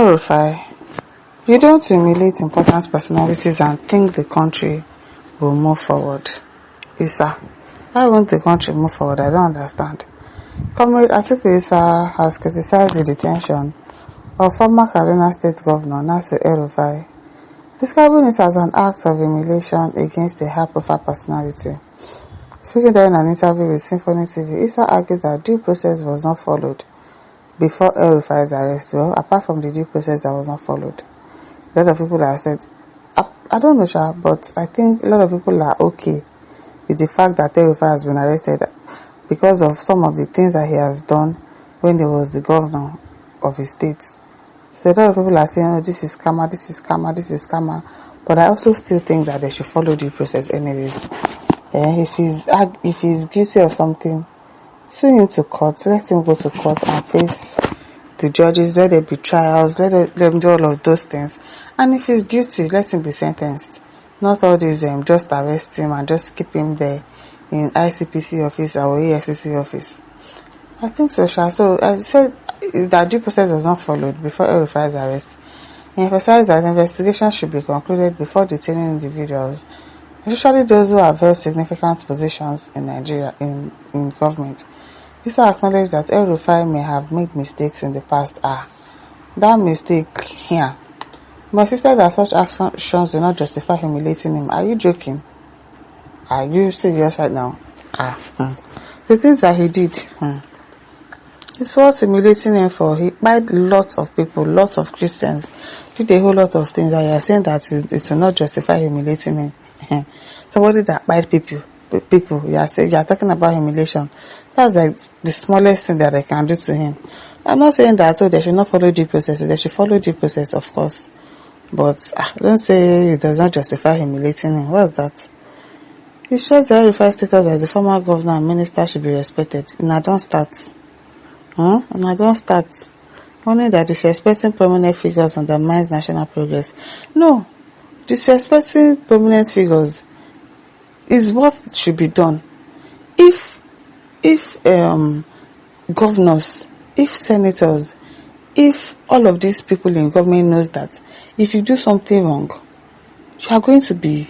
El-RUFAI, you don't humiliate important personalities and think the country will move forward. ISAH, why won't the country move forward? I don't understand. Comrade ATIKU has criticized the detention of former Kaduna State Governor Nasir El-RUFAI, describing it as an act of humiliation against a high-profile personality. Speaking during an interview with Symphony TV, ISAH argued that due process was not followed before El-RUFAI's arrest. Well, apart from the due process that was not followed, a lot of people have said, I don't know, Sha, but I think a lot of people are okay with the fact that El-RUFAI has been arrested because of some of the things that he has done when he was the governor of his state. So a lot of people are saying, oh, this is karma, this is karma, this is karma. But I also still think that they should follow due process anyways. If he's guilty of something, sue him to court, let him go to court and face the judges, let there be trials, let them do all of those things. And if he's guilty, let him be sentenced. Not all these just arrest him and just keep him there in ICPC office or EFCC office. I think so, Sha. So I said that due process was not followed before El-RUFAI's arrest. He emphasized that investigation should be concluded before detaining individuals, especially those who have held significant positions in Nigeria in government. He also acknowledged that El-RUFAI may have made mistakes in the past. That mistake here. But he said that such actions do not justify humiliating him. Are you joking? Are you serious right now? The things that he did, it's what's humiliating him for. He bite lots of people, lots of Christians, did a whole lot of things, and you are saying that it will not justify humiliating him. Somebody that bite people, you are talking about humiliation. That's like the smallest thing that they can do to him. I'm not saying that they should not follow due process. They should follow due process, of course. But don't say it does not justify humiliating him. What's that? It shows that El-RUFAI's status as the former governor and minister should be respected. And I don't start. Only that disrespecting prominent figures undermines national progress. No, disrespecting prominent figures is what should be done. If governors, if senators, if all of these people in government knows that if you do something wrong, you are going to be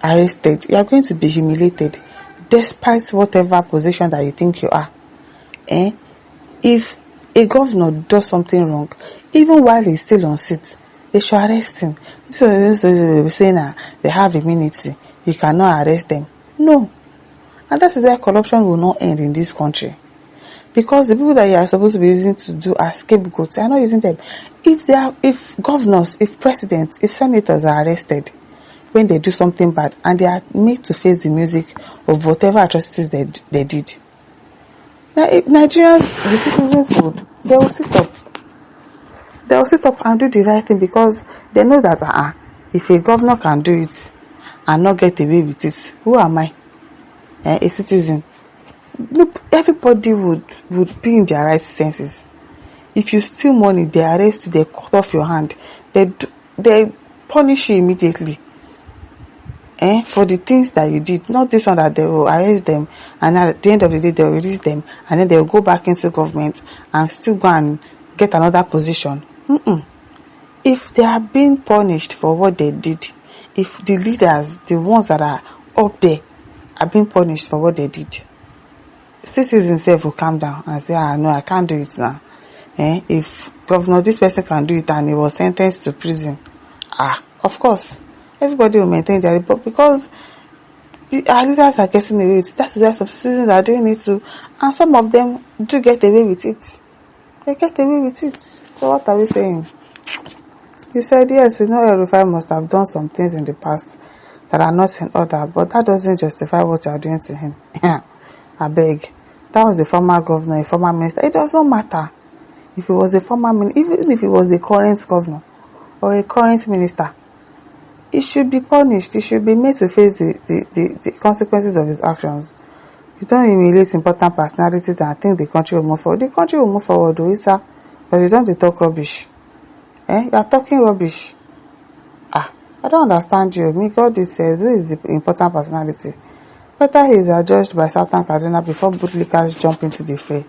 arrested, you are going to be humiliated, despite whatever position that you think you are. If a governor does something wrong, even while he's still on seat, they should arrest him. So they're saying they have immunity, you cannot arrest them. No. And that is why corruption will not end in this country. Because the people that you are supposed to be using to do as scapegoats, you are not using them. If governors, if presidents, if senators are arrested when they do something bad and they are made to face the music of whatever atrocities they did, now if Nigerians, the citizens they will sit up. They will sit up and do the right thing because they know that if a governor can do it and not get away with it, who am I? A citizen. Look, everybody would be in their right senses. If you steal money, they arrest you, they cut off your hand, they punish you immediately. For the things that you did, not this one that they will arrest them and at the end of the day they will release them and then they will go back into government and still go and get another position. If they are being punished for what they did, if the leaders, the ones that are up there, are being punished for what they did, citizens themselves will calm down and say, no, I can't do it now. If governor, this person can do it and he was sentenced to prison, of course, everybody will maintain their report because our leaders are getting away with it. That is why some citizens are doing it too. And some of them do get away with it. They get away with it. So what are we saying? He said, yes, we know El-RUFAI must have done some things in the past that are not in order, but that doesn't justify what you are doing to him. I beg. That was a former governor, a former minister. It does not matter if he was a former minister, even if he was a current governor or a current minister. He should be punished. He should be made to face the consequences of his actions. You don't humiliate important personalities and think the country will move forward. The country will move forward, sir, but you don't talk rubbish. You are talking rubbish. I don't understand you. Me, God says, who is the important personality? Better he is adjudged by Southern Kaduna before bootlickers jump into the fray.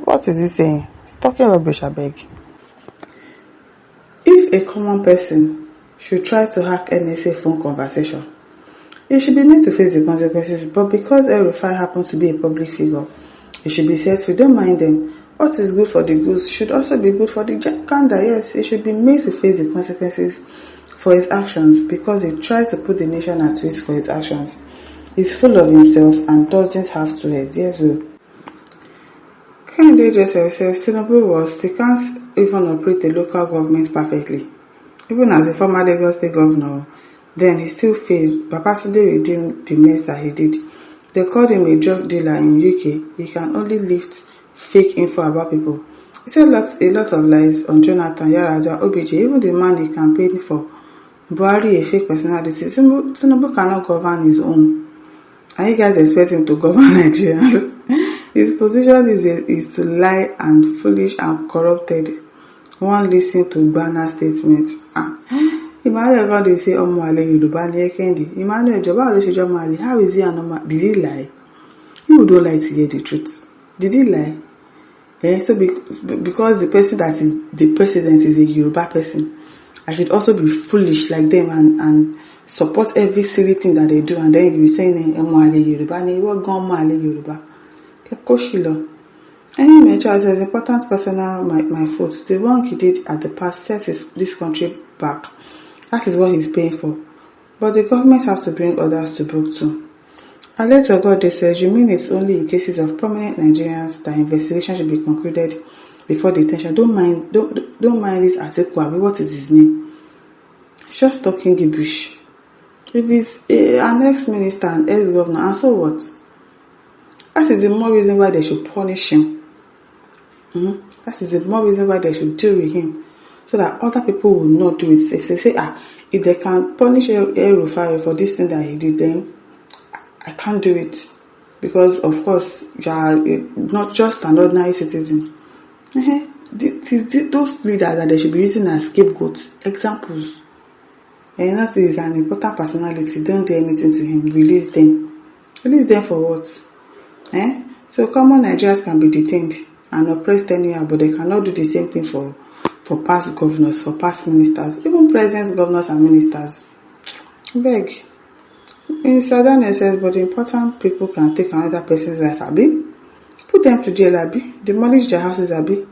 What is he saying? He's talking rubbish, I beg. a common person should try to hack NSA phone conversation, he should be made to face the consequences. But because El-RUFAI happens to be a public figure, he should be set free. Don't mind them. What is good for the goose should also be good for the gander. Yes, he should be made to face the consequences for his actions, because he tried to put the nation at risk for his actions. He's full of himself and doesn't have to head. Yes, well. Kehinde Joseph says Tinubu they can't even operate the local government perfectly. Even as a former Lagos State governor, then he still failed. Babátúndé redeemed the mess that he did. They called him a drug dealer in UK. He can only lift fake info about people. He said a lot of lies on Jonathan, Yar'Adua, OBJ, even the man he campaigned for. Buhari, a fake personality. Tinubu cannot govern his own. And you guys expect him to govern Nigerians? His position is to lie and foolish and corrupted. One listen to banner statements. Emmanuel God they say Omo Ale Yoruba ni Kehinde. Emmanuel Joba lo ṣe Omo Ale. How is he an Omo? Did he lie? You don't like to hear the truth. Did he lie? So because the person that is the president is a Yoruba person, I should also be foolish like them and support every silly thing that they do, and then you be saying Omo Ale Yoruba ni what gan Omo Ale Yoruba. Kekoshilo. Anyway, Charles says important personal my fault. The wrong he did at the past sets this country back. That is what he's paying for. But the government has to bring others to book too. Later God they says, you mean it's only in cases of prominent Nigerians that investigation should be concluded before detention? Don't mind this ATIKU. What is his name? He's just talking gibberish. If he's an ex-minister and ex-governor, and so what? That is the more reason why they should punish him. That is the more reason why they should deal with him, so that other people will not do it. If they say, if they can punish El-RUFAI for this thing that he did, then I can't do it, because of course you are not just an ordinary citizen. Those leaders that they should be using as scapegoats, examples. And you know, he is an important personality. Don't do anything to him. Release them. Release them for what? So common Nigerians can be detained and oppressed anyhow, but they cannot do the same thing for past governors, for past ministers, even present governors and ministers. Beg. In Southern says, but important people can take another person's life, Abi. Put them to jail, Abi. Demolish their houses, Abi.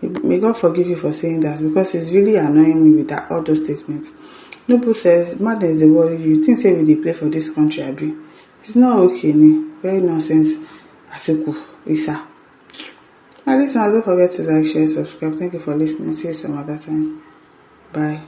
May God forgive you for saying that, because it's really annoying me with all those statements. Noble says, madness the worry you. Think say we play for this country, Abi. It's not okay, very nonsense. ATIKU, ISAH. Now listeners, don't forget to like, share, subscribe. Thank you for listening. See you some other time. Bye.